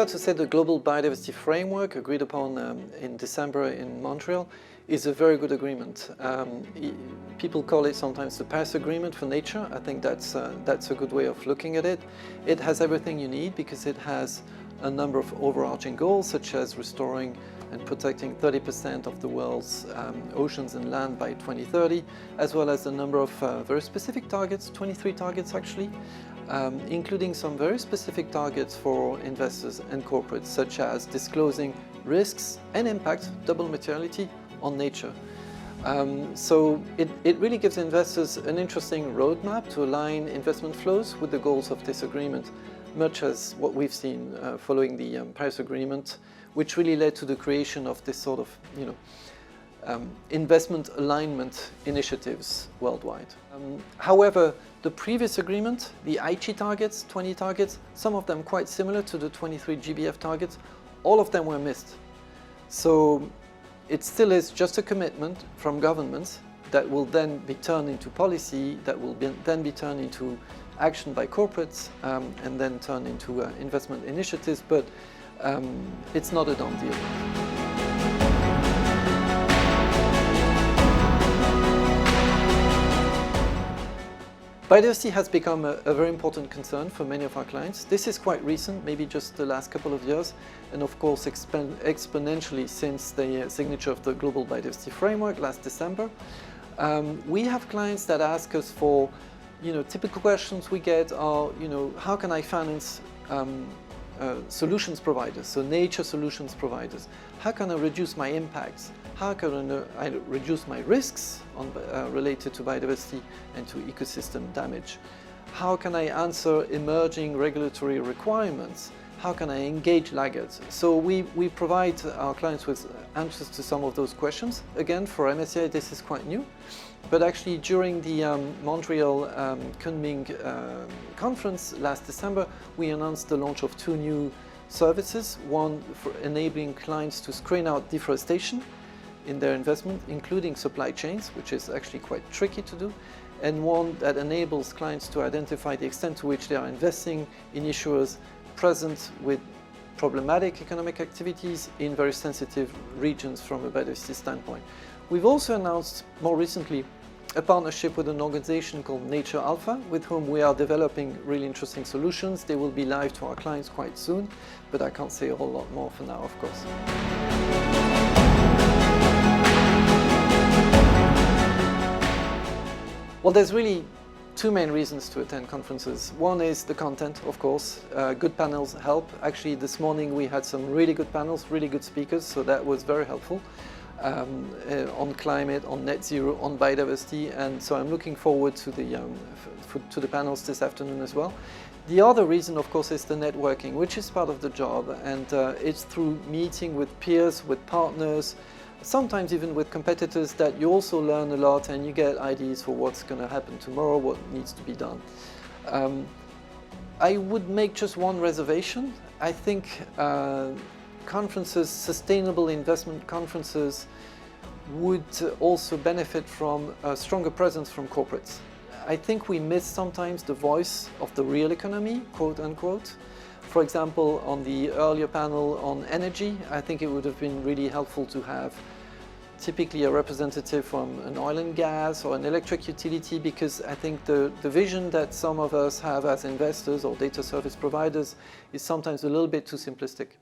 fair to say the global biodiversity framework agreed upon in December in Montreal is a very good agreement. People call it sometimes the Paris Agreement for nature. I think that's a good way of looking at it. It has everything you need because it has a number of overarching goals, such as restoring and protecting 30% of the world's oceans and land by 2030, as well as a number of very specific targets, 23 targets actually, including some very specific targets for investors and corporates, such as disclosing risks and impact, double materiality, on nature. So it really gives investors an interesting roadmap to align investment flows with the goals of this agreement, much as what we've seen following the Paris Agreement, which really led to the creation of this sort of, investment alignment initiatives worldwide. However, the previous agreement, the Aichi targets, 20 targets, some of them quite similar to the 23 GBF targets, all of them were missed. So it still is just a commitment from governments that will then be turned into policy, that will then be turned into action by corporates, and then turned into investment initiatives, but it's not a done deal. Biodiversity has become a very important concern for many of our clients. This is quite recent, maybe just the last couple of years, and of course exponentially since the signature of the Global Biodiversity Framework last December. We have clients that ask us for, typical questions we get are, how can I finance solutions providers, so nature solutions providers? How can I reduce my impacts? How can I reduce my risks related to biodiversity and to ecosystem damage? How can I answer emerging regulatory requirements? How can I engage laggards? So we provide our clients with answers to some of those questions. Again, for MSCI, this is quite new. But actually, during the Montreal Kunming conference last December, we announced the launch of 2 new services. One for enabling clients to screen out deforestation in their investment, including supply chains, which is actually quite tricky to do, and one that enables clients to identify the extent to which they are investing in issuers present with problematic economic activities in very sensitive regions from a biodiversity standpoint. We've also announced more recently a partnership with an organization called Nature Alpha, with whom we are developing really interesting solutions. They will be live to our clients quite soon, but I can't say a whole lot more for now, of course. Well, there's really 2 main reasons to attend conferences. One is the content, of course. Good panels help. Actually, this morning we had some really good panels, really good speakers, so that was very helpful on climate, on net zero, on biodiversity, and so I'm looking forward to the panels this afternoon as well. The other reason, of course, is the networking, which is part of the job, and it's through meeting with peers, with partners, sometimes even with competitors, that you also learn a lot and you get ideas for what's going to happen tomorrow, what needs to be done. I would make just one reservation. I think conferences, sustainable investment conferences, would also benefit from a stronger presence from corporates. I think we miss sometimes the voice of the real economy, quote unquote. For example, on the earlier panel on energy, I think it would have been really helpful to have typically a representative from an oil and gas or an electric utility, because I think the vision that some of us have as investors or data service providers is sometimes a little bit too simplistic.